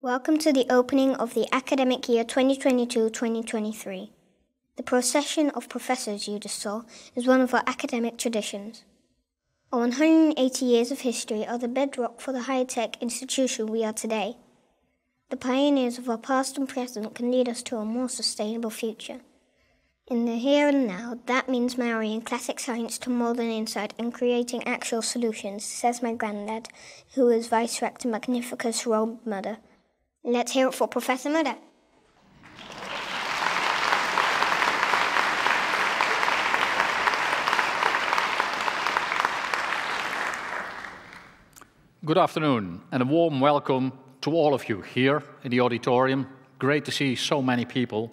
Welcome to the opening of the academic year 2022-2023. The procession of professors you just saw is one of our academic traditions. Our 180 years of history are the bedrock for the high-tech institution we are today. The pioneers of our past and present can lead us to a more sustainable future. In the here and now, that means marrying classic science to modern insight and creating actual solutions, says my granddad, who is Vice Rector Magnificus Rob Mudder. Let's hear it for Professor Mudder. Good afternoon and a warm welcome to all of you here in the auditorium. Great to see so many people,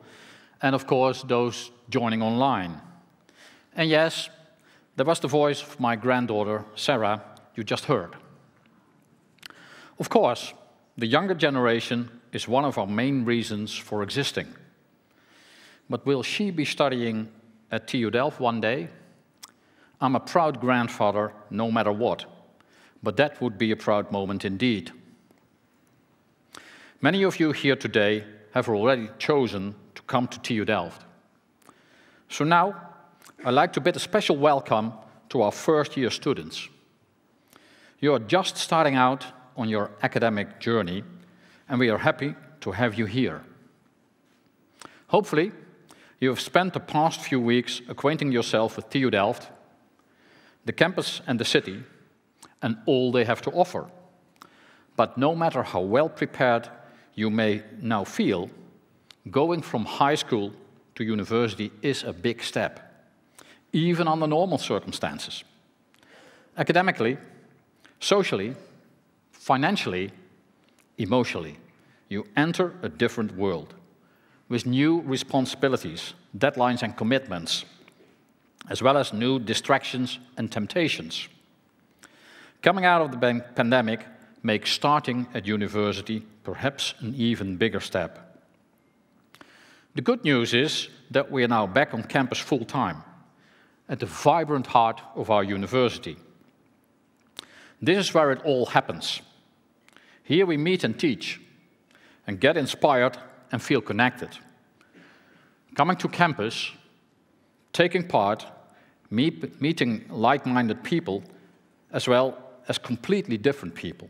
and of course those joining online. And yes, that was the voice of my granddaughter Sarah you just heard. Of course, the younger generation is one of our main reasons for existing. But will she be studying at TU Delft one day? I'm a proud grandfather no matter what, but that would be a proud moment indeed. Many of you here today have already chosen to come to TU Delft. So now, I'd like to bid a special welcome to our first-year students. You are just starting out on your academic journey, and we are happy to have you here. Hopefully, you have spent the past few weeks acquainting yourself with TU Delft, the campus and the city, and all they have to offer. But no matter how well prepared you may now feel, going from high school to university is a big step, even under normal circumstances. Academically, socially, financially, emotionally, you enter a different world with new responsibilities, deadlines and commitments, as well as new distractions and temptations. Coming out of the pandemic makes starting at university perhaps an even bigger step. The good news is that we are now back on campus full-time, at the vibrant heart of our university. This is where it all happens. Here we meet and teach, and get inspired and feel connected. Coming to campus, taking part, meeting like-minded people, as well as completely different people.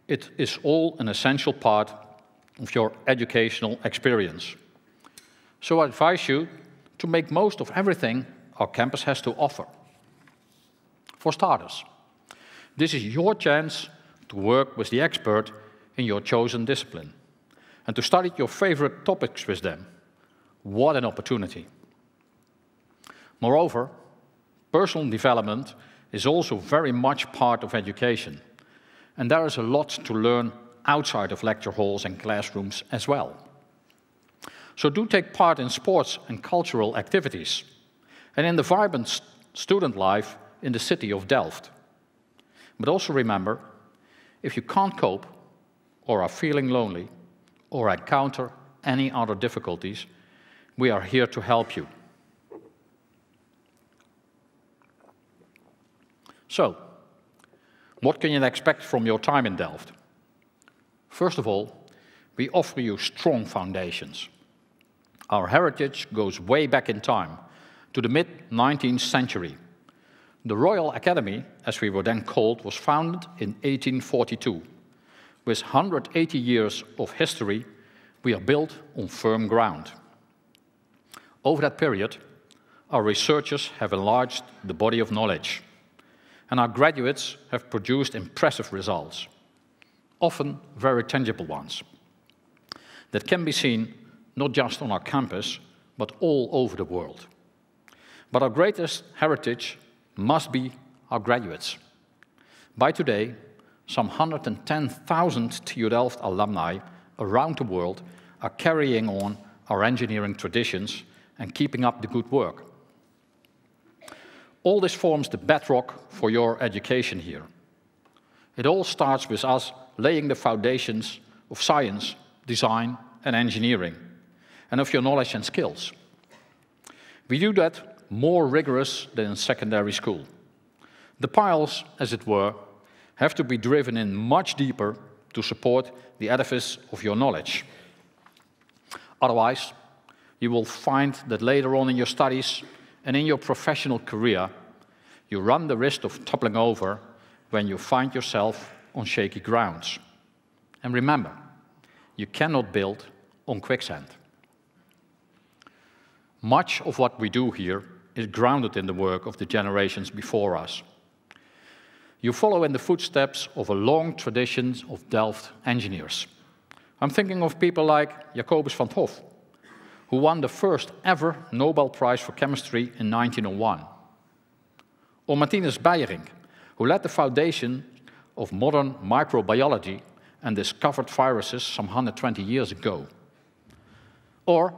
It is all an essential part of your educational experience. So I advise you to make most of everything our campus has to offer. For starters, this is your chance to work with the expert in your chosen discipline and to study your favorite topics with them. What an opportunity. Moreover, personal development is also very much part of education, and there is a lot to learn outside of lecture halls and classrooms as well. So do take part in sports and cultural activities, and in the vibrant student life in the city of Delft. But also remember, if you can't cope, or are feeling lonely, or encounter any other difficulties, we are here to help you. So, what can you expect from your time in Delft? First of all, we offer you strong foundations. Our heritage goes way back in time, to the mid-19th century. The Royal Academy, as we were then called, was founded in 1842. With 180 years of history, we are built on firm ground. Over that period, our researchers have enlarged the body of knowledge, and our graduates have produced impressive results, often very tangible ones, that can be seen not just on our campus, but all over the world. But our greatest heritage must be our graduates. By today, some 110,000 TU Delft alumni around the world are carrying on our engineering traditions and keeping up the good work. All this forms the bedrock for your education here. It all starts with us laying the foundations of science, design and engineering, and of your knowledge and skills. We do that more rigorous than in secondary school. The piles, as it were, have to be driven in much deeper to support the edifice of your knowledge. Otherwise, you will find that later on in your studies and in your professional career, you run the risk of toppling over when you find yourself on shaky grounds. And remember, you cannot build on quicksand. Much of what we do here is grounded in the work of the generations before us. You follow in the footsteps of a long tradition of Delft engineers. I'm thinking of people like Jacobus van 't Hoff, who won the first ever Nobel Prize for Chemistry in 1901. Or Martinus Beyering, who led the foundation of modern microbiology and discovered viruses some 120 years ago. Or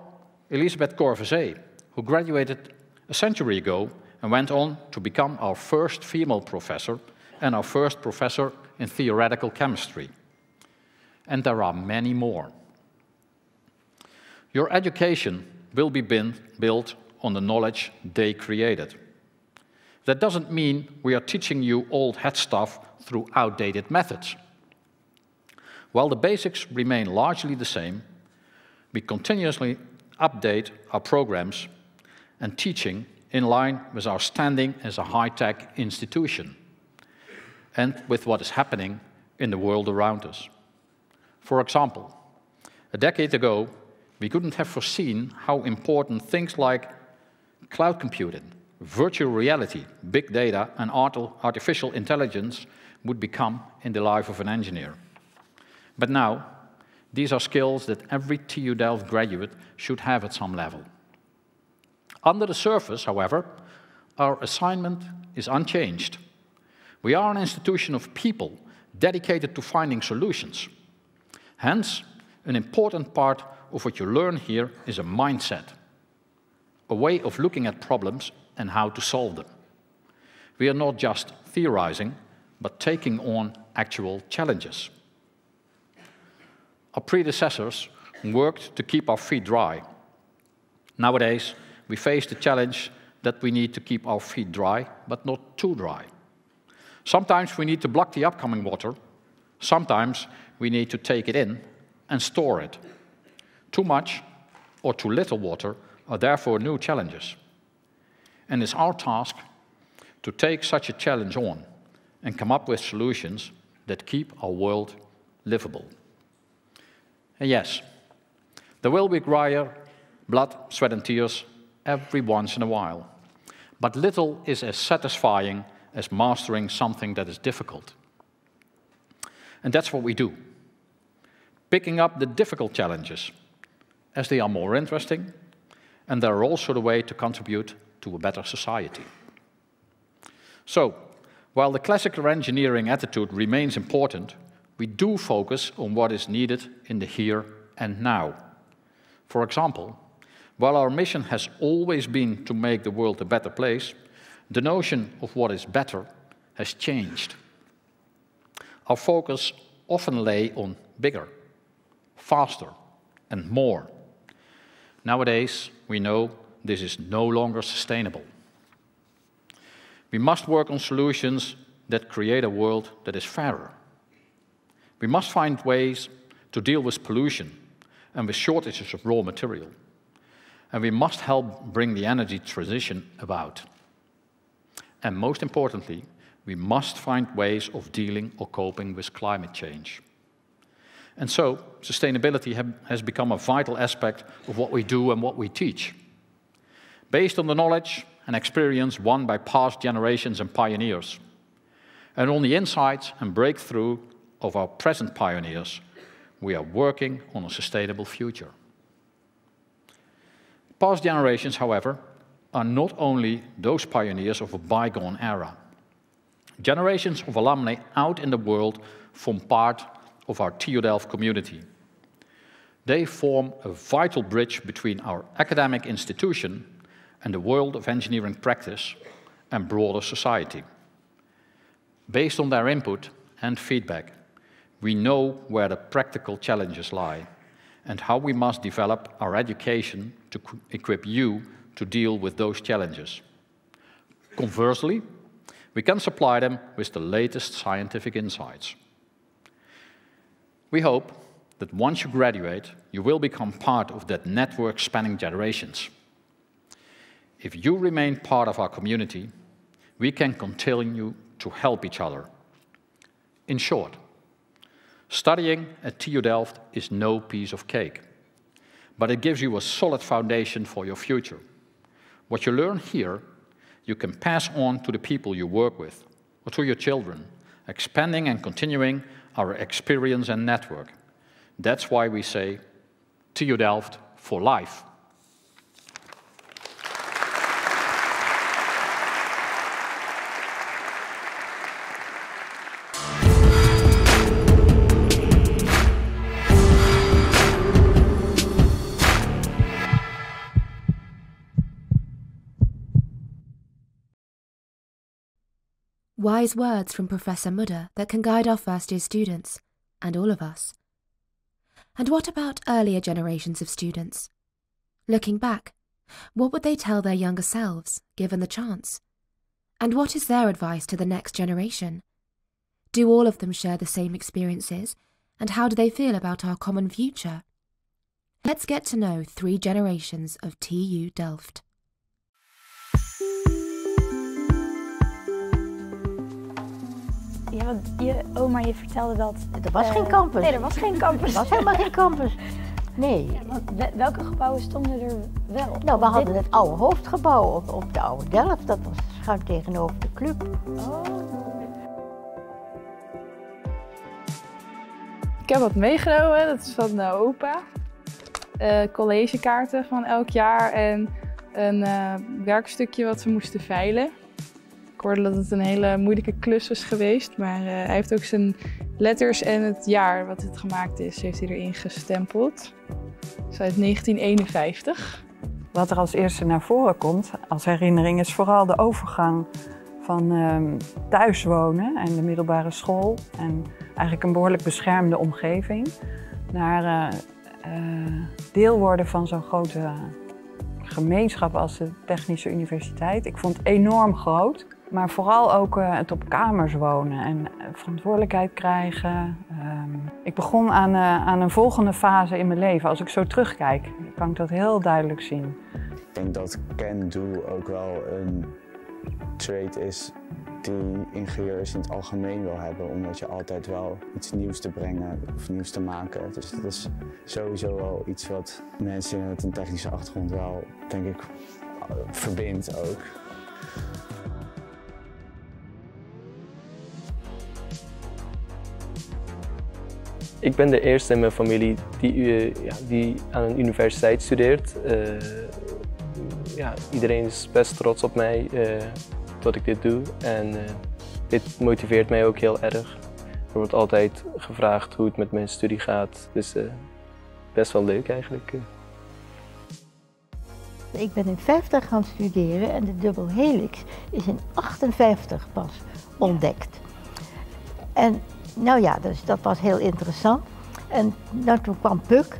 Elisabeth Corvuzet, who graduated a century ago and went on to become our first female professor and our first professor in theoretical chemistry. And there are many more. Your education will be built on the knowledge they created. That doesn't mean we are teaching you old hat stuff through outdated methods. While the basics remain largely the same, we continuously update our programs and teaching in line with our standing as a high-tech institution and with what is happening in the world around us. For example, a decade ago, we couldn't have foreseen how important things like cloud computing, virtual reality, big data, and artificial intelligence would become in the life of an engineer. But now, these are skills that every TU Delft graduate should have at some level. Under the surface, however, our assignment is unchanged. We are an institution of people dedicated to finding solutions. Hence, an important part of what you learn here is a mindset, a way of looking at problems and how to solve them. We are not just theorizing, but taking on actual challenges. Our predecessors worked to keep our feet dry. Nowadays, we face the challenge that we need to keep our feet dry, but not too dry. Sometimes we need to block the upcoming water. Sometimes we need to take it in and store it. Too much or too little water are therefore new challenges. And it's our task to take such a challenge on and come up with solutions that keep our world livable. And yes, there will require blood, sweat and tears every once in a while. But little is as satisfying as mastering something that is difficult. And that's what we do. Picking up the difficult challenges, as they are more interesting, and they're also the way to contribute to a better society. So, while the classical engineering attitude remains important, we do focus on what is needed in the here and now. For example, while our mission has always been to make the world a better place, the notion of what is better has changed. Our focus often lay on bigger, faster, and more. Nowadays, we know this is no longer sustainable. We must work on solutions that create a world that is fairer. We must find ways to deal with pollution and with shortages of raw material. And we must help bring the energy transition about. And most importantly, we must find ways of dealing or coping with climate change. And so, sustainability has become a vital aspect of what we do and what we teach. Based on the knowledge and experience won by past generations and pioneers, and on the insights and breakthrough of our present pioneers, we are working on a sustainable future. Past generations, however, are not only those pioneers of a bygone era. Generations of alumni out in the world form part of our TU Delft community. They form a vital bridge between our academic institution and the world of engineering practice and broader society. Based on their input and feedback, we know where the practical challenges lie and how we must develop our education to equip you to deal with those challenges. Conversely, we can supply them with the latest scientific insights. We hope that once you graduate, you will become part of that network spanning generations. If you remain part of our community, we can continue to help each other. In short, studying at TU Delft is no piece of cake, but it gives you a solid foundation for your future. What you learn here, you can pass on to the people you work with, or to your children, expanding and continuing our experience and network. That's why we say, TU Delft for life. Wise words from Professor Mudder that can guide our first-year students, and all of us. And what about earlier generations of students? Looking back, what would they tell their younger selves, given the chance? And what is their advice to the next generation? Do all of them share the same experiences, and how do they feel about our common future? Let's get to know 3 generations of TU Delft. Ja, je vertelde dat... Er was geen campus. Nee, er was geen campus. Er was helemaal geen campus. Nee. Ja, want welke gebouwen stonden er wel? Nou, we hadden het oude hoofdgebouw op de oude Delft. Dat was schuin tegenover de club. Oh. Ik heb wat meegenomen, dat is van opa. Collegekaarten van elk jaar en een werkstukje wat we moesten veilen. Ik hoorde dat het een hele moeilijke klus was geweest, maar hij heeft ook zijn letters en het jaar wat het gemaakt is, heeft hij erin gestempeld. Dat is uit 1951. Wat er als eerste naar voren komt als herinnering is vooral de overgang van thuiswonen en de middelbare school en eigenlijk een behoorlijk beschermde omgeving naar deel worden van zo'n grote gemeenschap als de Technische Universiteit. Ik vond het enorm groot. Maar vooral ook het op kamers wonen en verantwoordelijkheid krijgen. Ik begon aan een volgende fase in mijn leven. Als ik zo terugkijk, kan ik dat heel duidelijk zien. Ik denk dat can-do ook wel een trait is die ingenieurs in het algemeen wil hebben. Omdat je altijd wel iets nieuws te brengen of nieuws te maken. Dus dat is sowieso wel iets wat mensen met een technische achtergrond wel, denk ik, verbindt ook. Ik ben de eerste in mijn familie die aan een universiteit studeert. Iedereen is best trots op mij dat ik dit doe en dit motiveert mij ook heel erg. Er wordt altijd gevraagd hoe het met mijn studie gaat, dus best wel leuk eigenlijk. Ik ben in 50 gaan studeren en de dubbel helix is in 58 pas ontdekt. En nou ja, dus dat was heel interessant. En nou, toen kwam Puk,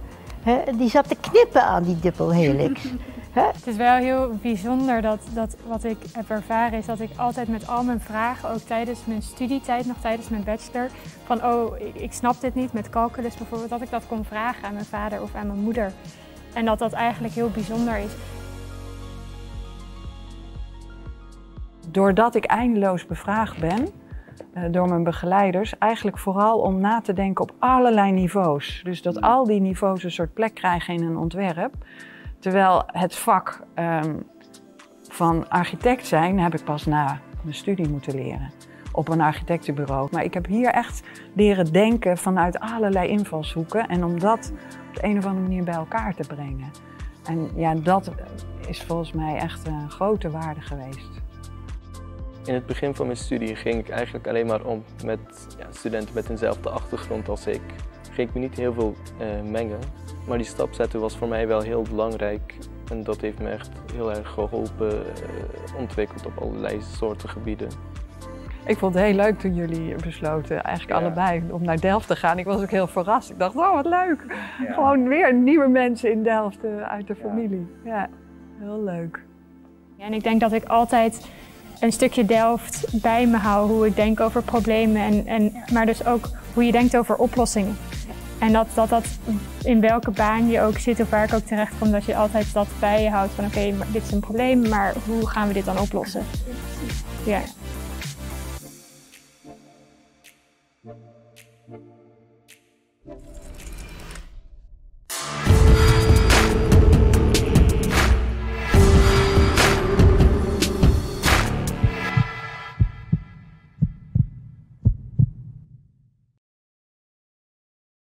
die zat te knippen aan die dubbel helix. Het is wel heel bijzonder dat wat ik heb ervaren is dat ik altijd met al mijn vragen, ook tijdens mijn studietijd, nog tijdens mijn bachelor, van oh, ik snap dit niet, met calculus bijvoorbeeld, dat ik dat kon vragen aan mijn vader of aan mijn moeder. En dat dat eigenlijk heel bijzonder is. Doordat ik eindeloos bevraagd ben door mijn begeleiders, eigenlijk vooral om na te denken op allerlei niveaus. Dus dat al die niveaus een soort plek krijgen in een ontwerp. Terwijl het vak van architect zijn heb ik pas na mijn studie moeten leren op een architectenbureau. Maar ik heb hier echt leren denken vanuit allerlei invalshoeken en om dat op de een of andere manier bij elkaar te brengen. En ja, dat is volgens mij echt een grote waarde geweest. In het begin van mijn studie ging ik eigenlijk alleen maar om met studenten met eenzelfde achtergrond als ik. Ging ik me niet heel veel mengen, maar die stap zetten was voor mij wel heel belangrijk. En dat heeft me echt heel erg geholpen, ontwikkeld op allerlei soorten gebieden. Ik vond het heel leuk toen jullie besloten, eigenlijk allebei, om naar Delft te gaan. Ik was ook heel verrast. Ik dacht, oh wat leuk. Ja. Gewoon weer nieuwe mensen in Delft uit de familie. Ja, heel leuk. Ja, en ik denk dat ik altijd een stukje Delft bij me hou, hoe ik denk over problemen, maar dus ook hoe je denkt over oplossingen. En dat in welke baan je ook zit of waar ik ook terecht kom, dat je altijd dat bij je houdt van oké, dit is een probleem, maar hoe gaan we dit dan oplossen? Ja.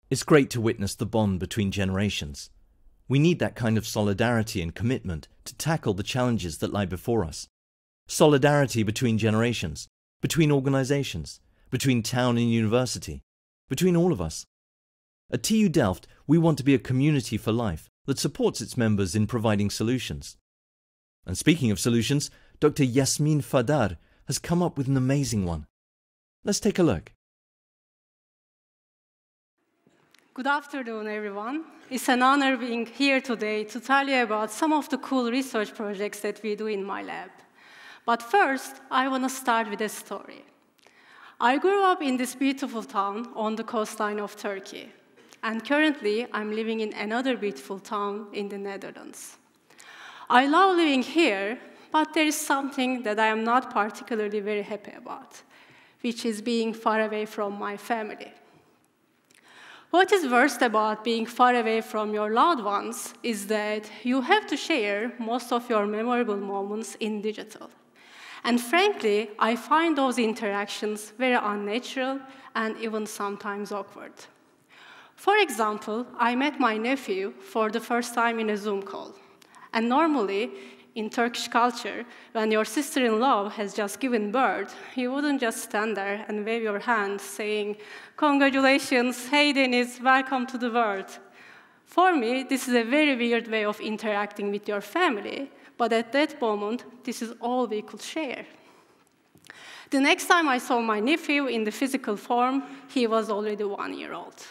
It's great to witness the bond between generations. We need that kind of solidarity and commitment to tackle the challenges that lie before us. Solidarity between generations, between organisations, between town and university, between all of us. At TU Delft, we want to be a community for life that supports its members in providing solutions. And speaking of solutions, Dr. Yasmin Fadar has come up with an amazing one. Let's take a look. Good afternoon, everyone. It's an honor being here today to tell you about some of the cool research projects that we do in my lab. But first, I want to start with a story. I grew up in this beautiful town on the coastline of Turkey. And currently, I'm living in another beautiful town in the Netherlands. I love living here, but there is something that I am not particularly very happy about, which is being far away from my family. What is worst about being far away from your loved ones is that you have to share most of your memorable moments in digital. And frankly, I find those interactions very unnatural and even sometimes awkward. For example, I met my nephew for the first time in a Zoom call. And normally, in Turkish culture, when your sister-in-law has just given birth, you wouldn't just stand there and wave your hand saying, "Congratulations, hey Deniz, welcome to the world." For me, this is a very weird way of interacting with your family, but at that moment, this is all we could share. The next time I saw my nephew in the physical form, he was already 1 year old.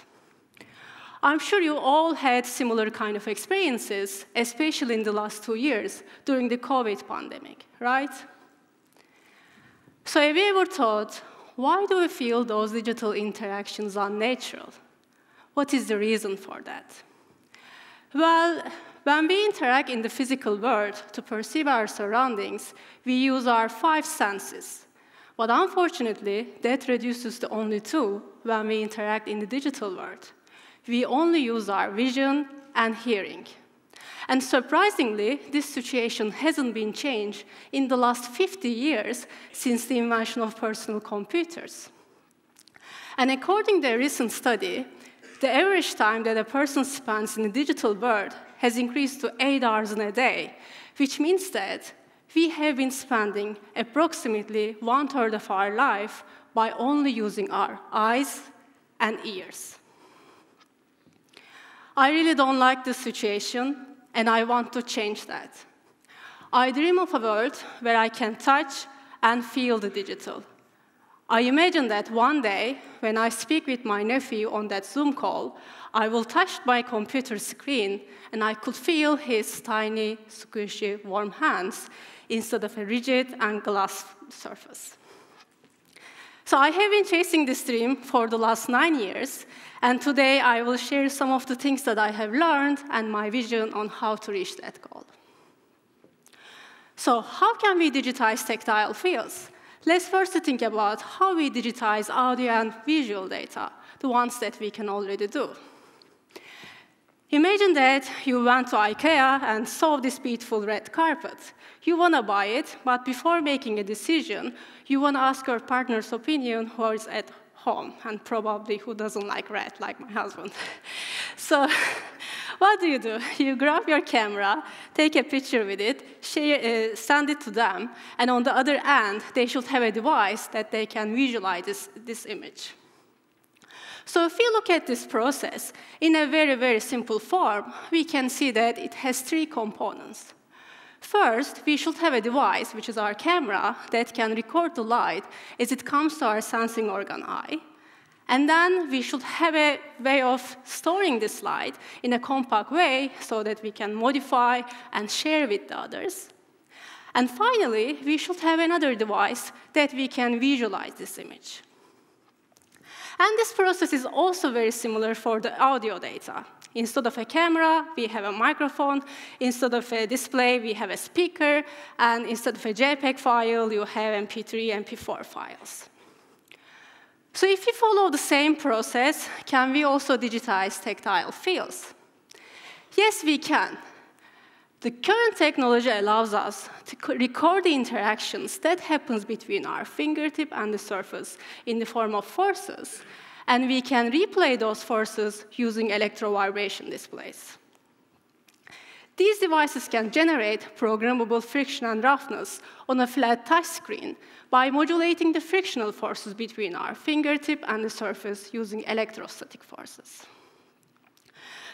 I'm sure you all had similar kind of experiences, especially in the last 2 years during the COVID pandemic, right? So have you ever thought, why do we feel those digital interactions unnatural? What is the reason for that? Well, when we interact in the physical world to perceive our surroundings, we use our 5 senses. But unfortunately, that reduces to only 2 when we interact in the digital world. We only use our vision and hearing. And surprisingly, this situation hasn't been changed in the last 50 years since the invention of personal computers. And according to a recent study, the average time that a person spends in the digital world has increased to 8 hours in a day, which means that we have been spending approximately 1/3 of our life by only using our eyes and ears. I really don't like this situation, and I want to change that. I dream of a world where I can touch and feel the digital. I imagine that one day, when I speak with my nephew on that Zoom call, I will touch my computer screen, and I could feel his tiny, squishy, warm hands instead of a rigid and glass surface. So I have been chasing this dream for the last 9 years, and today I will share some of the things that I have learned and my vision on how to reach that goal. So how can we digitize tactile fields? Let's first think about how we digitize audio and visual data, the ones that we can already do. Imagine that you went to IKEA and saw this beautiful red carpet. You want to buy it, but before making a decision, you want to ask your partner's opinion who is at home, and probably who doesn't like red, like my husband. So what do? You grab your camera, take a picture with it, send it to them, and on the other end, they should have a device that they can visualize this image. So if we look at this process in a very, very simple form, we can see that it has 3 components. First, we should have a device, which is our camera, that can record the light as it comes to our sensing organ eye. And then we should have a way of storing this light in a compact way so that we can modify and share with the others. And finally, we should have another device that we can visualize this image. And this process is also very similar for the audio data. Instead of a camera, we have a microphone. Instead of a display, we have a speaker. And instead of a JPEG file, you have MP3, MP4 files. So if we follow the same process, can we also digitize tactile fields? Yes, we can. The current technology allows us to record the interactions that happens between our fingertip and the surface in the form of forces, and we can replay those forces using electrovibration displays. These devices can generate programmable friction and roughness on a flat touch screen by modulating the frictional forces between our fingertip and the surface using electrostatic forces.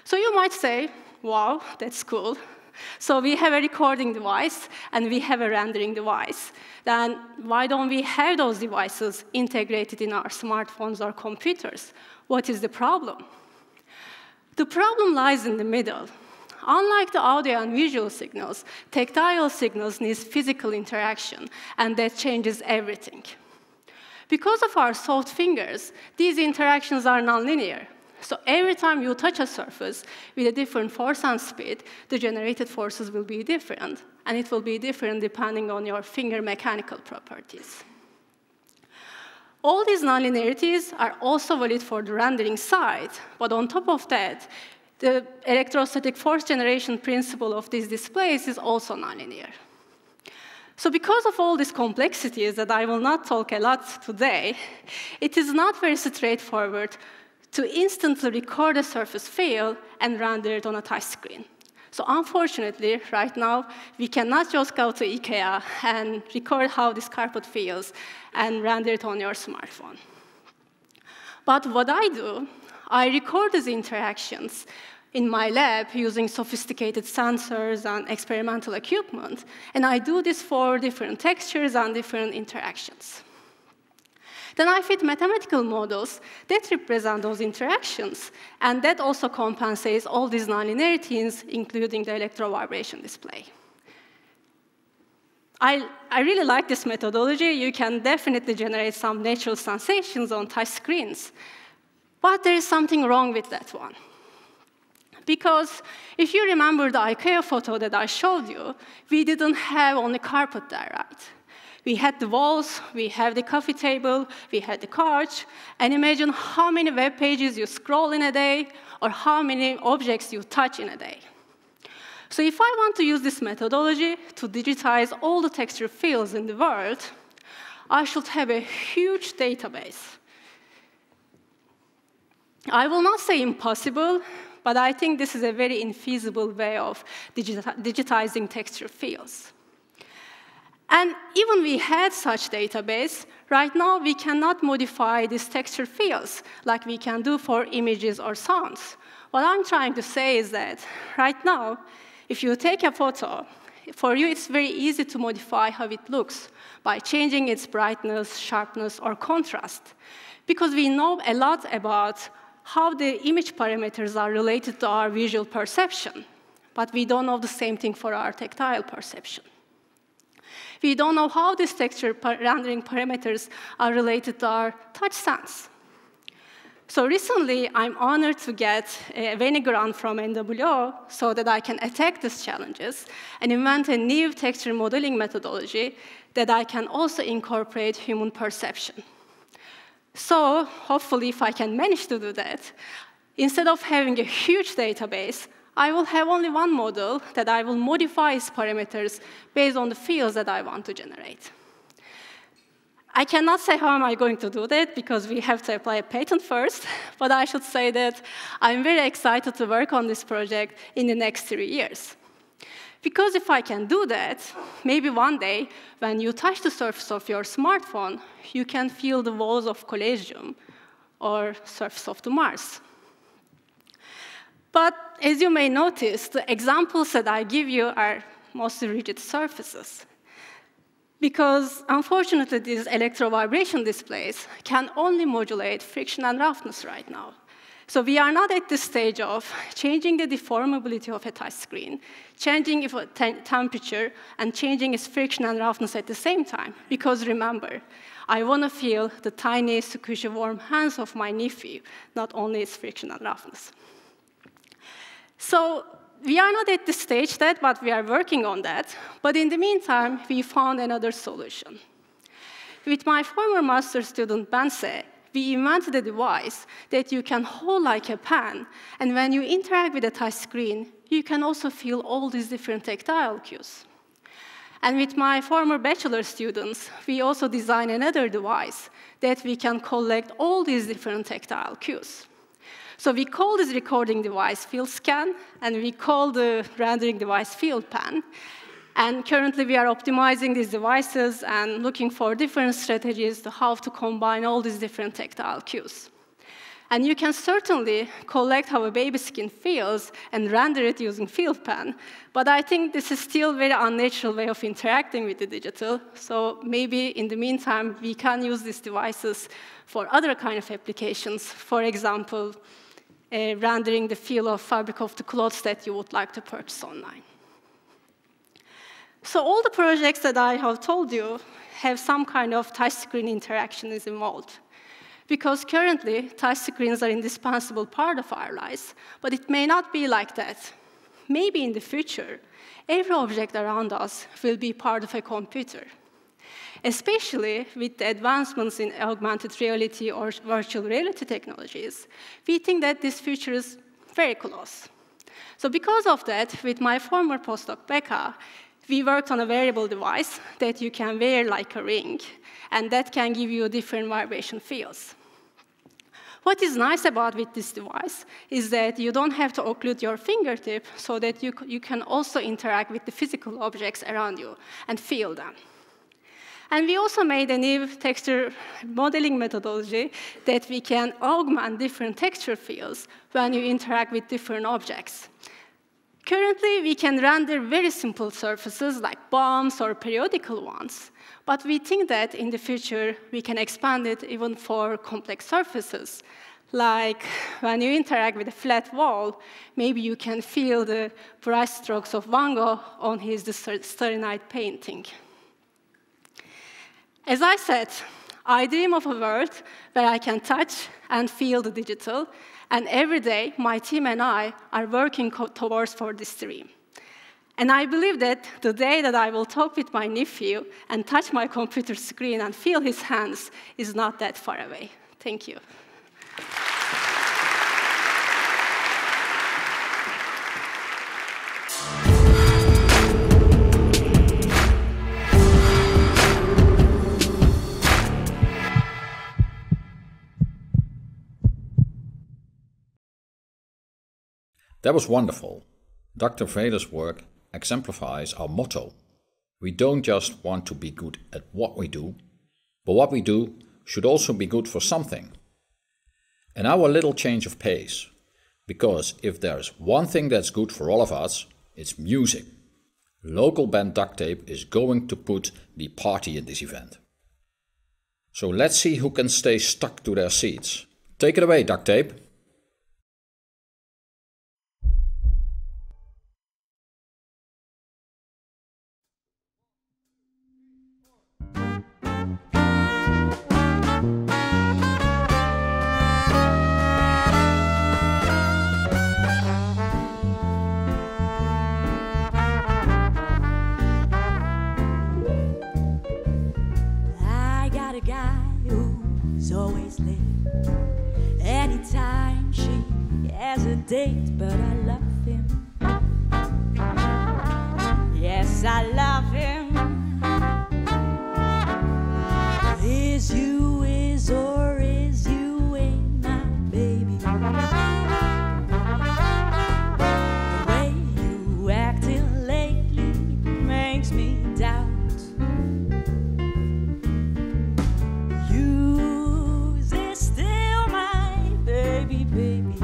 So you might say, wow, that's cool. So we have a recording device, and we have a rendering device. Then why don't we have those devices integrated in our smartphones or computers? What is the problem? The problem lies in the middle. Unlike the audio and visual signals, tactile signals need physical interaction, and that changes everything. Because of our soft fingers, these interactions are nonlinear. So every time you touch a surface with a different force and speed, the generated forces will be different, and it will be different depending on your finger mechanical properties. All these nonlinearities are also valid for the rendering side, but on top of that, the electrostatic force generation principle of these displays is also nonlinear. So because of all these complexities that I will not talk a lot today, it is not very straightforward to instantly record a surface field and render it on a touch screen. So unfortunately, right now, we cannot just go to IKEA and record how this carpet feels and render it on your smartphone. But what I do, I record these interactions in my lab using sophisticated sensors and experimental equipment, and I do this for different textures and different interactions. Then I fit mathematical models that represent those interactions, and that also compensates all these nonlinearities, including the electrovibration display. I really like this methodology. You can definitely generate some natural sensations on touch screens. But there is something wrong with that one. Because if you remember the IKEA photo that I showed you, we didn't have only carpet there, right? We had the walls, we had the coffee table, we had the couch, and imagine how many web pages you scroll in a day, or how many objects you touch in a day. So if I want to use this methodology to digitize all the texture fields in the world, I should have a huge database. I will not say impossible, but I think this is a very infeasible way of digitizing texture fields. And even we had such database, right now we cannot modify these texture fields like we can do for images or sounds. What I'm trying to say is that right now, if you take a photo, for you it's very easy to modify how it looks by changing its brightness, sharpness, or contrast. Because we know a lot about how the image parameters are related to our visual perception, but we don't know the same thing for our tactile perception. We don't know how these texture rendering parameters are related to our touch sense. So recently, I'm honored to get a Veni grant from NWO so that I can attack these challenges and invent a new texture modeling methodology that I can also incorporate human perception. So hopefully, if I can manage to do that, instead of having a huge database, I will have only one model that I will modify its parameters based on the fields that I want to generate. I cannot say how am I going to do that, because we have to apply a patent first, but I should say that I'm very excited to work on this project in the next 3 years. Because if I can do that, maybe one day, when you touch the surface of your smartphone, you can feel the walls of Collegium or surface of the Mars. But as you may notice, the examples that I give you are mostly rigid surfaces. Because unfortunately, these electrovibration displays can only modulate friction and roughness right now. So we are not at the stage of changing the deformability of a touch screen, changing its temperature, and changing its friction and roughness at the same time. Because remember, I want to feel the tiny, squishy, warm hands of my nephew, not only its friction and roughness. So we are not at the stage yet, but we are working on that. But in the meantime, we found another solution. With my former master student, Bense, we invented a device that you can hold like a pen, and when you interact with a touch screen, you can also feel all these different tactile cues. And with my former bachelor students, we also designed another device that we can collect all these different tactile cues. So we call this recording device Field Scan, and we call the rendering device Field Pen. And currently, we are optimizing these devices and looking for different strategies to how to combine all these different tactile cues. And you can certainly collect how a baby skin feels and render it using Field Pen, but I think this is still a very unnatural way of interacting with the digital. So maybe in the meantime, we can use these devices for other kind of applications. For example, rendering the feel of fabric of the clothes that you would like to purchase online. So all the projects that I have told you have some kind of touchscreen interaction is involved. Because currently, touchscreens are an indispensable part of our lives, but it may not be like that. Maybe in the future, every object around us will be part of a computer. Especially with the advancements in augmented reality or virtual reality technologies, we think that this future is very close. So because of that, with my former postdoc, Becca, we worked on a wearable device that you can wear like a ring, and that can give you different vibration fields. What is nice about with this device is that you don't have to occlude your fingertip so that you can also interact with the physical objects around you and feel them. And we also made a new texture modeling methodology that we can augment different texture fields when you interact with different objects. Currently, we can render very simple surfaces like bumps or periodical ones, but we think that in the future, we can expand it even for complex surfaces. Like when you interact with a flat wall, maybe you can feel the brush strokes of Van Gogh on his Starry Night painting. As I said, I dream of a world where I can touch and feel the digital, and every day, my team and I are working towards for this dream. And I believe that the day that I will talk with my nephew and touch my computer screen and feel his hands is not that far away. Thank you. That was wonderful. Dr. Veder's work exemplifies our motto. We don't just want to be good at what we do, but what we do should also be good for something. And our little change of pace, because if there's one thing that's good for all of us, it's music. Local band Duct Tape is going to put the party in this event. So let's see who can stay stuck to their seats. Take it away, Duct Tape. Anytime she has a date, but I love him. Yes, I love him. Is you is or is you ain't my baby. The way you acting lately makes me doubt. Baby.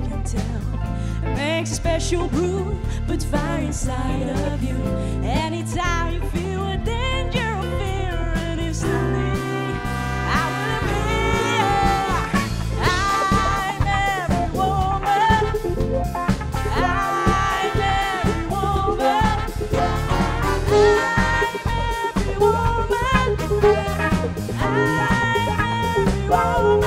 can tell. It makes a special brew, put fire inside of you. Anytime you feel a danger or fear, and instantly I will appear. I'm every woman. I'm every woman. I'm every woman. I'm every woman.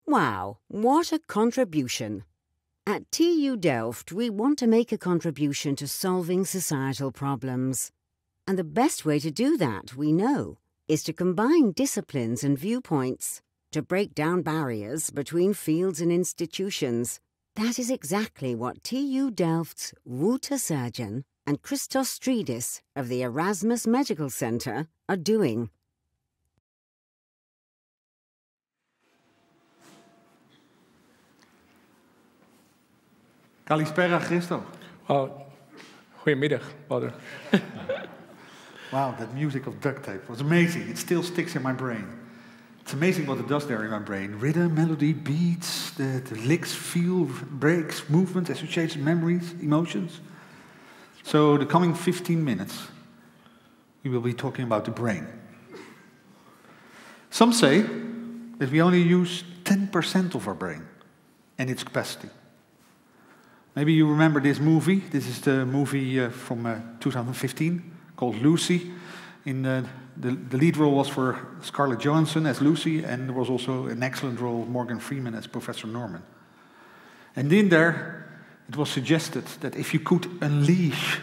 Wow, what a contribution! At TU Delft, we want to make a contribution to solving societal problems. And the best way to do that, we know, is to combine disciplines and viewpoints, to break down barriers between fields and institutions. That is exactly what TU Delft's Wouter Surgeon and Christos Stridis of the Erasmus Medical Centre are doing. Kalispera, Christo. Oh, goedemiddag, Wouter. Wow, that music of duct tape was amazing. It still sticks in my brain. It's amazing what it does there in my brain. Rhythm, melody, beats, the licks, feel, breaks, movement, associations, memories, emotions. So the coming 15 minutes, we will be talking about the brain. Some say that we only use 10% of our brain and its capacity. Maybe you remember this movie. This is the movie from 2015 called Lucy. The lead role was for Scarlett Johansson as Lucy, and there was also an excellent role of Morgan Freeman as Professor Norman. And in there, it was suggested that if you could unleash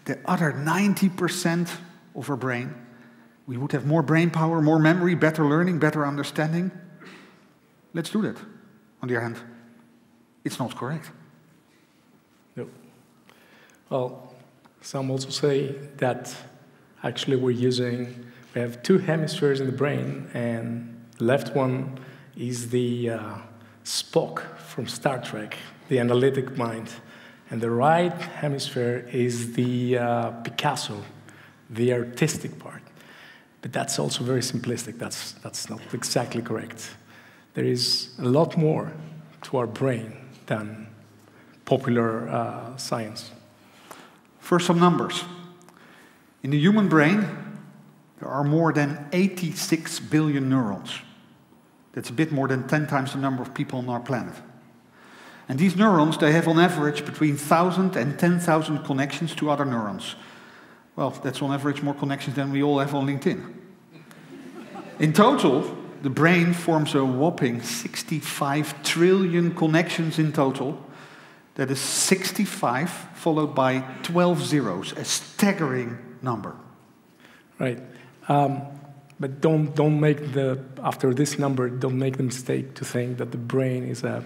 the other 90% of our brain, we would have more brain power, more memory, better learning, better understanding. Let's do that. On the other hand, it's not correct. No. Well, some also say that actually we have two hemispheres in the brain, and the left one is the Spock from Star Trek, the analytic mind, and the right hemisphere is the Picasso, the artistic part. But that's also very simplistic. That's not exactly correct. There is a lot more to our brain than popular science. First, some numbers. In the human brain, there are more than 86 billion neurons. That's a bit more than 10 times the number of people on our planet. And these neurons, they have on average between 1,000 and 10,000 connections to other neurons. Well, that's on average more connections than we all have on LinkedIn. In total, the brain forms a whopping 65 trillion connections in total. That is 65 followed by 12 zeros, a staggering number. Right. But don't make after this number, don't make the mistake to think that the brain is a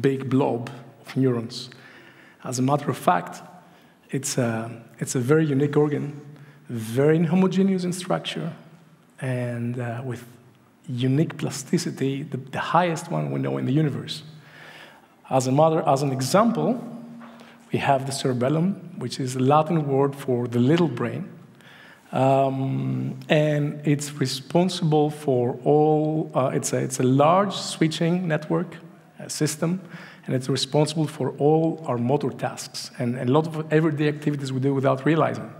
big blob of neurons. As a matter of fact, it's a very unique organ, very homogeneous in structure, and with unique plasticity, the highest one we know in the universe. As an example, we have the cerebellum, which is a Latin word for the little brain. And it's responsible for all, it's a large switching network system, and it's responsible for all our motor tasks and a lot of everyday activities we do without realizing.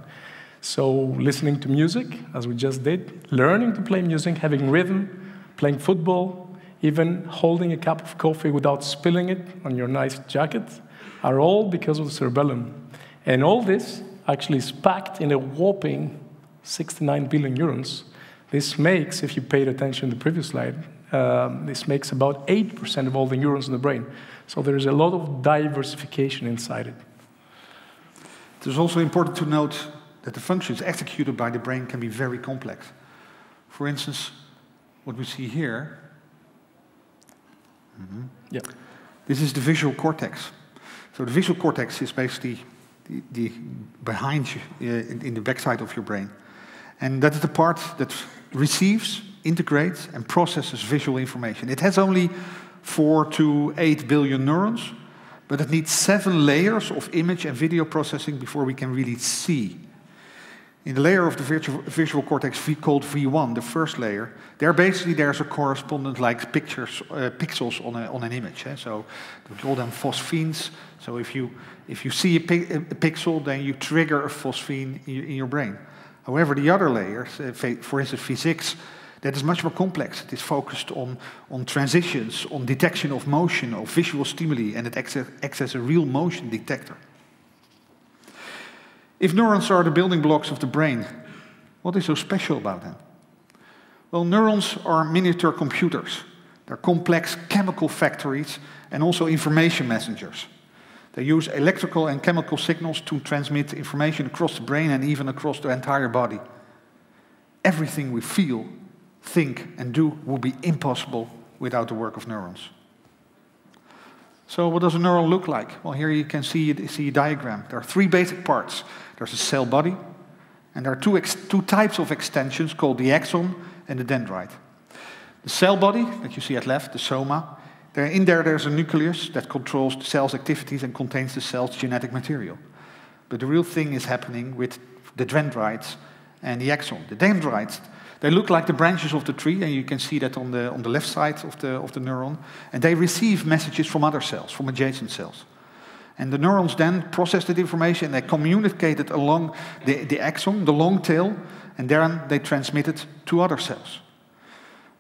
So listening to music, as we just did, learning to play music, having rhythm, playing football, even holding a cup of coffee without spilling it on your nice jacket, are all because of the cerebellum. And all this actually is packed in a whopping 69 billion neurons. This makes, if you paid attention to the previous slide, this makes about 8% of all the neurons in the brain. So there is a lot of diversification inside it. It is also important to note that the functions executed by the brain can be very complex. For instance, what we see here, this is the visual cortex. So the visual cortex is basically behind you, in the backside of your brain. And that is the part that receives, integrates, and processes visual information. It has only 4 to 8 billion neurons, but it needs 7 layers of image and video processing before we can really see. In the layer of the visual cortex called V1, the first layer, there's a correspondent like pixels on an image. So we call them phosphenes. So if you see a pixel, then you trigger a phosphene in your brain. However, the other layers, for instance, physics, that is much more complex. It is focused on transitions, on detection of motion, of visual stimuli, and it acts as a real motion detector. If neurons are the building blocks of the brain, what is so special about them? Well, neurons are miniature computers. They're complex chemical factories and also information messengers. They use electrical and chemical signals to transmit information across the brain and even across the entire body. Everything we feel, think, and do would be impossible without the work of neurons. So what does a neuron look like? Well, here you can see a diagram. There are 3 basic parts. There's a cell body, and there are two types of extensions called the axon and the dendrite. The cell body that you see at left, the soma, there's a nucleus that controls the cell's activities and contains the cell's genetic material. But the real thing is happening with the dendrites and the axon. The dendrites, they look like the branches of the tree, and you can see that on the left side of the neuron, and they receive messages from other cells, from adjacent cells. And the neurons then process that information, they communicate it along the axon, the long tail, and then they transmit it to other cells.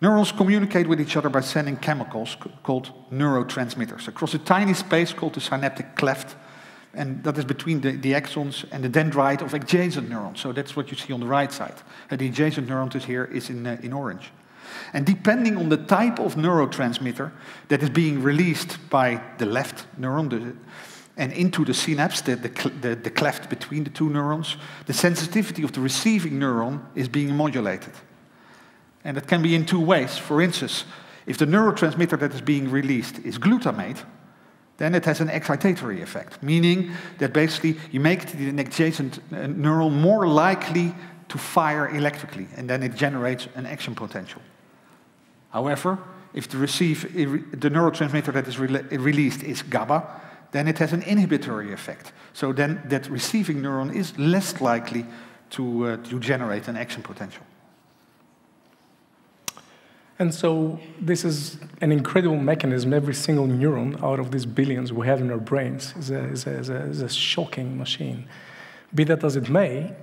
Neurons communicate with each other by sending chemicals called neurotransmitters across a tiny space called the synaptic cleft, and that is between the axons and the dendrite of adjacent neurons. So that's what you see on the right side. The adjacent neuron here is in orange. And depending on the type of neurotransmitter that is being released by the left neuron, and into the synapse, the cleft between the 2 neurons, the sensitivity of the receiving neuron is being modulated. And it can be in 2 ways. For instance, if the neurotransmitter that is being released is glutamate, then it has an excitatory effect, meaning that basically you make the adjacent neuron more likely to fire electrically, and then it generates an action potential. However, if the neurotransmitter that is released is GABA, then it has an inhibitory effect. So then that receiving neuron is less likely to generate an action potential. And so this is an incredible mechanism. Every single neuron out of these billions we have in our brains is a shocking machine. Be that as it may,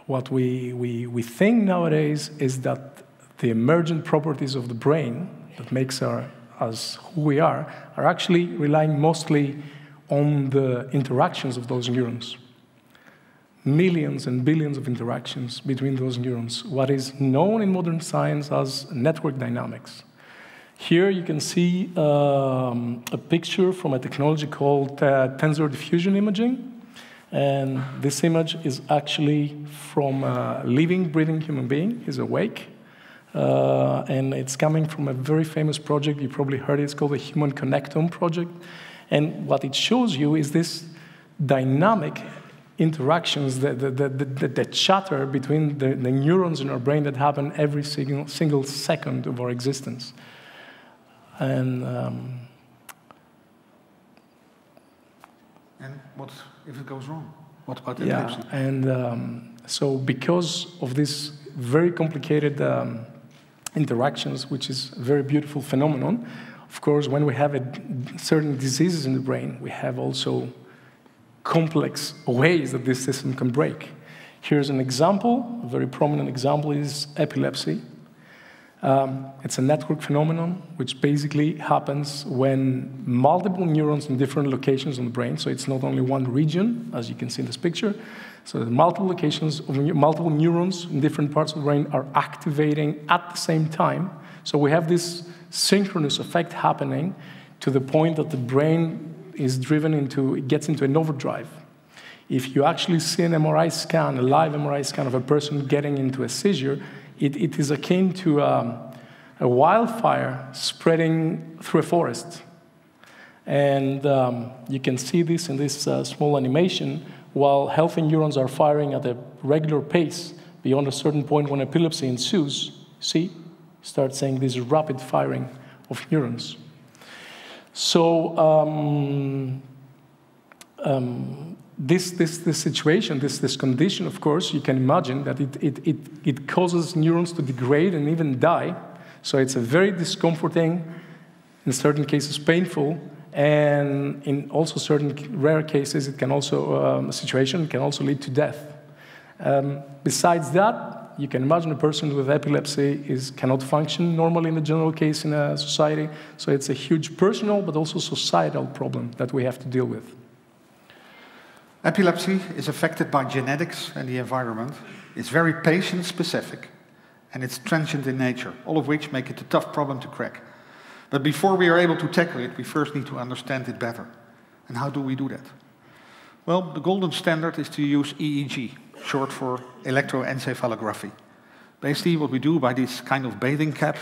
what we think nowadays is that the emergent properties of the brain that makes us who we are actually relying mostly on the interactions of those neurons. millions and billions of interactions between those neurons, what is known in modern science as network dynamics. Here you can see a picture from a technology called tensor diffusion imaging. And this image is actually from a living, breathing human being. He's awake. And it's coming from a very famous project. You probably heard it. It's called the Human Connectome Project. And what it shows you is this dynamic interactions, the chatter between the neurons in our brain that happen every single second of our existence. And what if it goes wrong? What about epilepsy? Yeah, and so because of these very complicated interactions, which is a very beautiful phenomenon, of course, when we have certain diseases in the brain, we have also complex ways that this system can break. Here's an example, a very prominent example is epilepsy. It's a network phenomenon which basically happens when multiple neurons in different locations in the brain, so it's not only one region, as you can see in this picture, so the multiple locations of multiple neurons in different parts of the brain are activating at the same time. So we have this synchronous effect happening to the point that the brain is driven into, it gets into an overdrive. If you actually see an MRI scan, a live MRI scan of a person getting into a seizure, it is akin to a wildfire spreading through a forest. And you can see this in this small animation, while healthy neurons are firing at a regular pace beyond a certain point when epilepsy ensues. See? Start saying this rapid firing of neurons. So this situation, this condition, of course, you can imagine that it causes neurons to degrade and even die. So it's a very discomforting, in certain cases painful, and in also certain rare cases, it can also, a situation can also lead to death. Besides that, you can imagine a person with epilepsy cannot function normally in the general case in a society. So it's a huge personal, but also societal problem that we have to deal with. Epilepsy is affected by genetics and the environment. It's very patient-specific, and it's transient in nature, all of which make it a tough problem to crack. But before we are able to tackle it, we first need to understand it better. And how do we do that? Well, the golden standard is to use EEG, short for electroencephalography. Basically, what we do by this kind of bathing cap,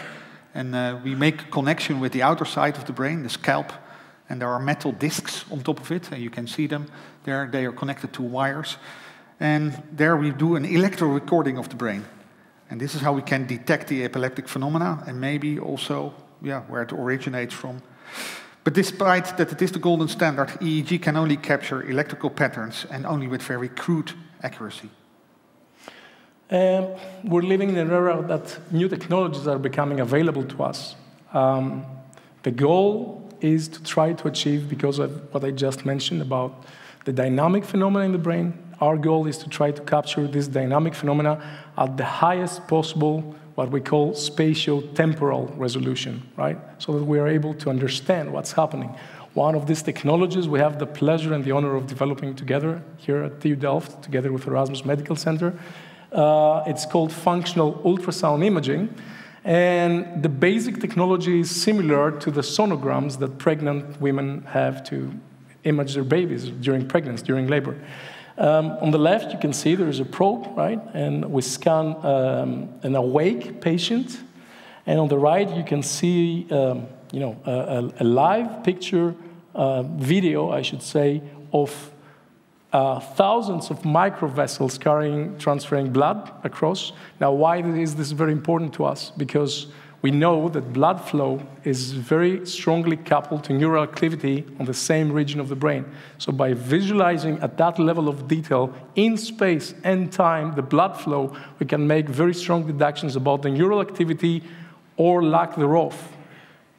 and we make a connection with the outer side of the brain, the scalp, and there are metal discs on top of it, and you can see them there. They are connected to wires. And there we do an electro recording of the brain. And this is how we can detect the epileptic phenomena, and maybe also where it originates from. But despite that it is the golden standard, EEG can only capture electrical patterns, and only with very crude accuracy. We're living in an era that new technologies are becoming available to us. The goal is to try to achieve, because of what I just mentioned about the dynamic phenomena in the brain, our goal is to try to capture this dynamic phenomena at the highest possible, what we call spatio-temporal resolution, right? So that we are able to understand what's happening. One of these technologies we have the pleasure and the honor of developing together here at TU Delft, together with Erasmus Medical Center. It's called functional ultrasound imaging. And the basic technology is similar to the sonograms that pregnant women have to image their babies during pregnancy, during labor. On the left, you can see there is a probe, right? And we scan an awake patient. And on the right, you can see a live picture, video, I should say, of thousands of microvessels transferring blood across. Now, why is this very important to us? Because we know that blood flow is very strongly coupled to neural activity on the same region of the brain. So by visualizing at that level of detail in space and time the blood flow, we can make very strong deductions about the neural activity or lack thereof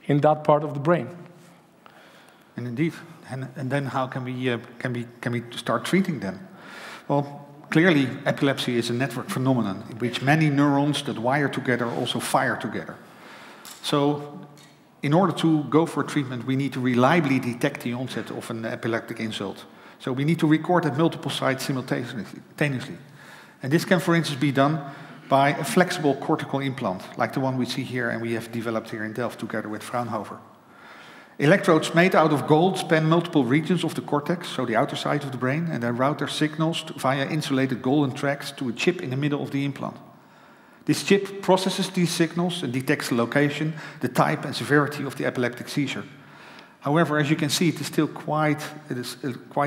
in that part of the brain. And indeed. And then how can we start treating them? Well, clearly epilepsy is a network phenomenon in which many neurons that wire together also fire together. So in order to go for treatment, we need to reliably detect the onset of an epileptic insult. So we need to record at multiple sites simultaneously. And this can, for instance, be done by a flexible cortical implant, like the one we see here and we have developed here in Delft together with Fraunhofer. Electrodes made out of gold span multiple regions of the cortex, so the outer side of the brain, and they route their signals via insulated golden tracks to a chip in the middle of the implant. This chip processes these signals and detects the location, the type and severity of the epileptic seizure. However, as you can see, it is still quite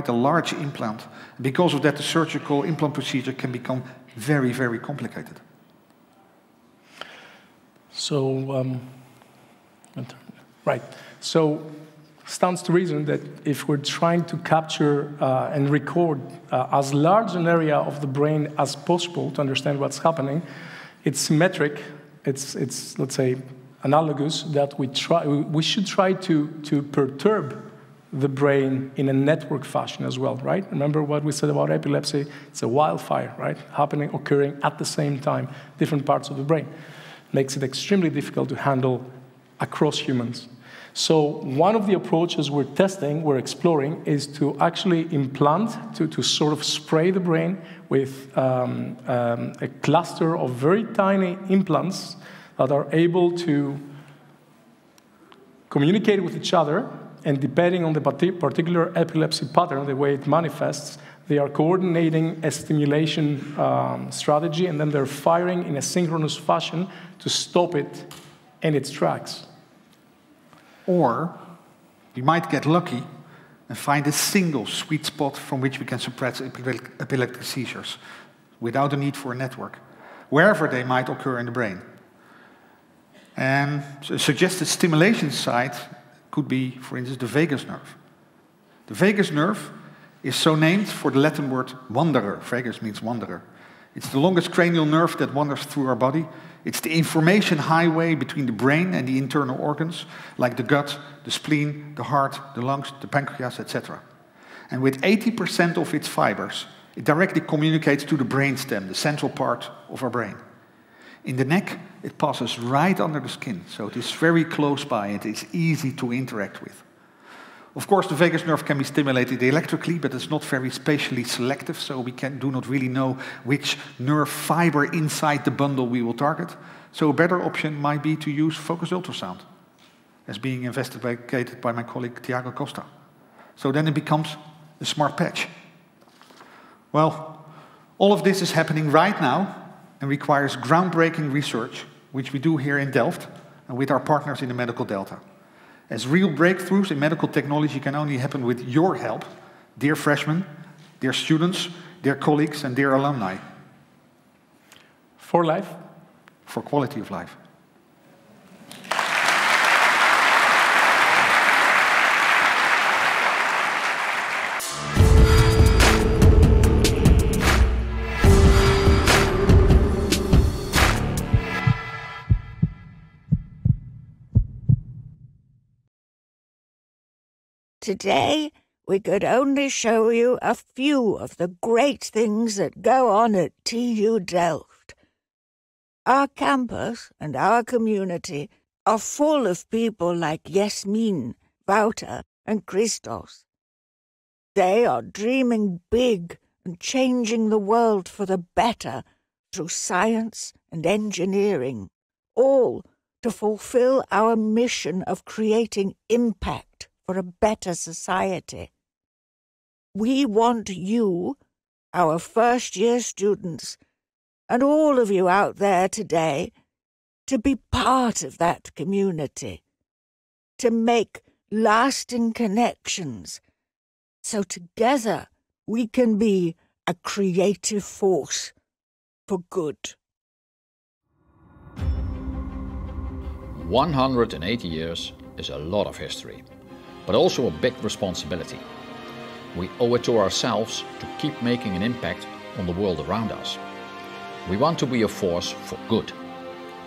a large implant. Because of that, the surgical implant procedure can become very, very complicated. So, right. So, stands to reason that if we're trying to capture and record as large an area of the brain as possible to understand what's happening, it's symmetric. It's let's say, analogous that we should try to perturb the brain in a network fashion as well, right? Remember what we said about epilepsy? It's a wildfire, right? Occurring at the same time, different parts of the brain. Makes it extremely difficult to handle across humans. So one of the approaches we're exploring, is to actually implant, to sort of spray the brain with a cluster of very tiny implants that are able to communicate with each other, and depending on the particular epilepsy pattern, the way it manifests, they are coordinating a stimulation strategy, and then they're firing in a synchronous fashion to stop it in its tracks. Or we might get lucky and find a single sweet spot from which we can suppress epileptic seizures without the need for a network, wherever they might occur in the brain. And a suggested stimulation site could be, for instance, the vagus nerve. The vagus nerve is so named for the Latin word wanderer. Vagus means wanderer. It's the longest cranial nerve that wanders through our body. It's the information highway between the brain and the internal organs, like the gut, the spleen, the heart, the lungs, the pancreas, etc. And with 80% of its fibers, it directly communicates to the brainstem, the central part of our brain. In the neck, it passes right under the skin, so it is very close by and it is easy to interact with. Of course, the vagus nerve can be stimulated electrically, but it's not very spatially selective, so we do not really know which nerve fiber inside the bundle we will target. So a better option might be to use focused ultrasound, as being investigated by my colleague Tiago Costa. So then it becomes a smart patch. Well, all of this is happening right now and requires groundbreaking research, which we do here in Delft and with our partners in the Medical Delta. As real breakthroughs in medical technology can only happen with your help, dear freshmen, dear students, dear colleagues, and dear alumni. For life. For quality of life. Today, we could only show you a few of the great things that go on at TU Delft. Our campus and our community are full of people like Yasmin, Wouter, and Christos. They are dreaming big and changing the world for the better through science and engineering, all to fulfill our mission of creating impact for a better society. We want you, our first-year students, and all of you out there today, to be part of that community, to make lasting connections, so together we can be a creative force for good. 180 years is a lot of history, but also a big responsibility. We owe it to ourselves to keep making an impact on the world around us. We want to be a force for good,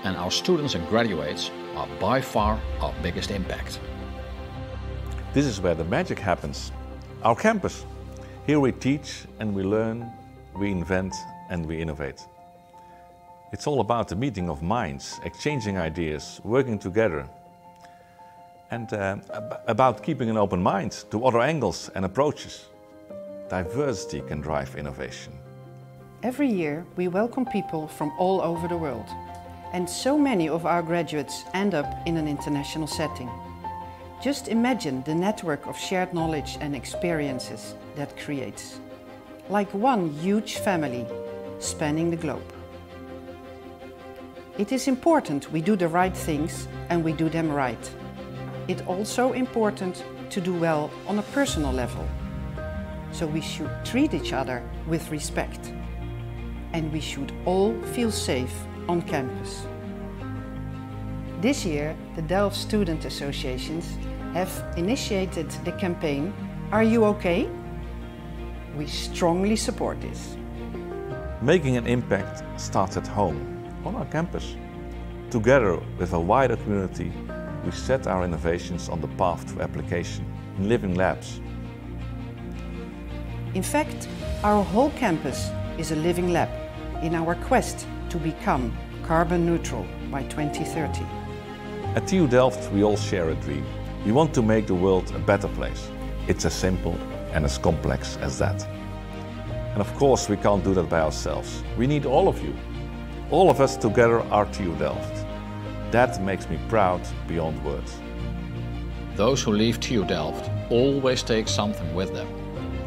and our students and graduates are by far our biggest impact. This is where the magic happens. Our campus. Here we teach and we learn, we invent and we innovate. It's all about the meeting of minds, exchanging ideas, working together, and about keeping an open mind to other angles and approaches. diversity can drive innovation. Every year we welcome people from all over the world, and so many of our graduates end up in an international setting. Just imagine the network of shared knowledge and experiences that creates, like one huge family spanning the globe. It is important we do the right things and we do them right. It's also important to do well on a personal level. So we should treat each other with respect. And we should all feel safe on campus. This year, the Delft Student Associations have initiated the campaign Are You OK? We strongly support this. Making an impact starts at home, on our campus. Together with a wider community, we set our innovations on the path to application in living labs. In fact, our whole campus is a living lab in our quest to become carbon neutral by 2030. At TU Delft, we all share a dream. We want to make the world a better place. It's as simple and as complex as that. And of course, we can't do that by ourselves. We need all of you. All of us together are TU Delft. That makes me proud beyond words. Those who leave TU Delft always take something with them.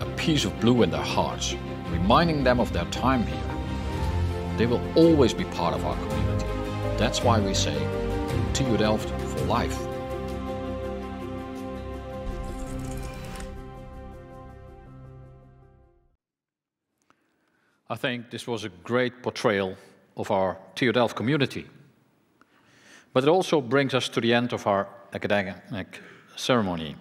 A piece of blue in their hearts, reminding them of their time here. They will always be part of our community. That's why we say TU Delft for life. I think this was a great portrayal of our TU Delft community. But it also brings us to the end of our academic ceremony.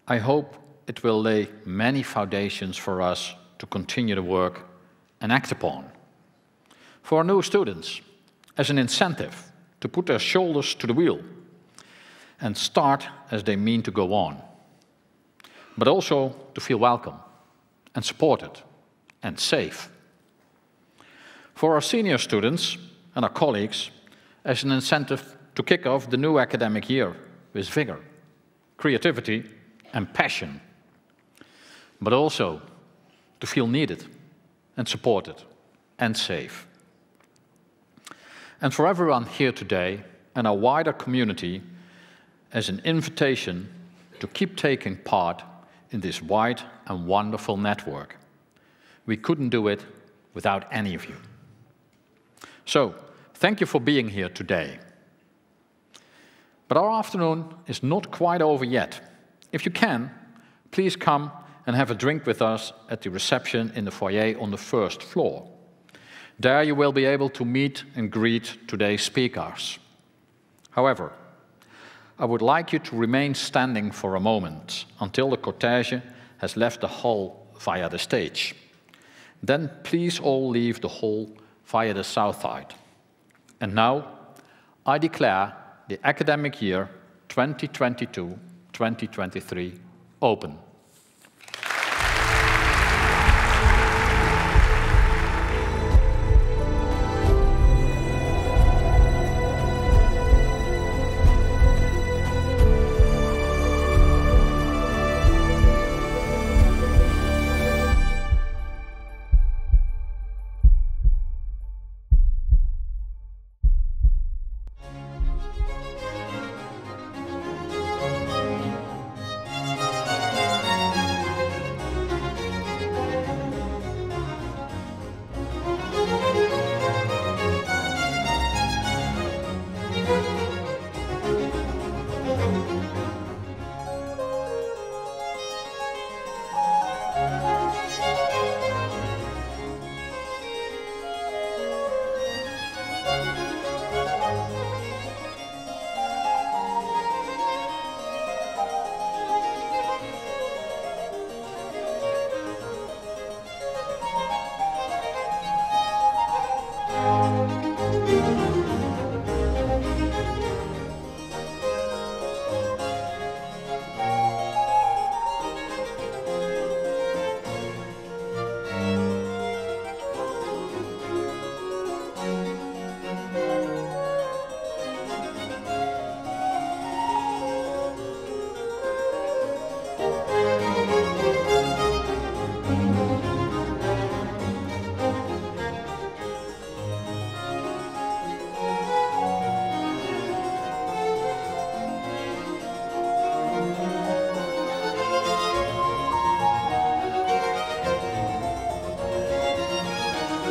I hope it will lay many foundations for us to continue the work and act upon. For our new students, as an incentive to put their shoulders to the wheel and start as they mean to go on. But also to feel welcome and supported and safe. For our senior students and our colleagues, as an incentive to kick off the new academic year with vigor, creativity and passion, but also to feel needed and supported and safe. And for everyone here today and our wider community, as an invitation to keep taking part in this wide and wonderful network. We couldn't do it without any of you. So, thank you for being here today. But our afternoon is not quite over yet. If you can, please come and have a drink with us at the reception in the foyer on the first floor. There you will be able to meet and greet today's speakers. However, I would like you to remain standing for a moment until the cortege has left the hall via the stage. Then please all leave the hall via the south side. And now, I declare the academic year 2022-2023 open.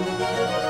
you.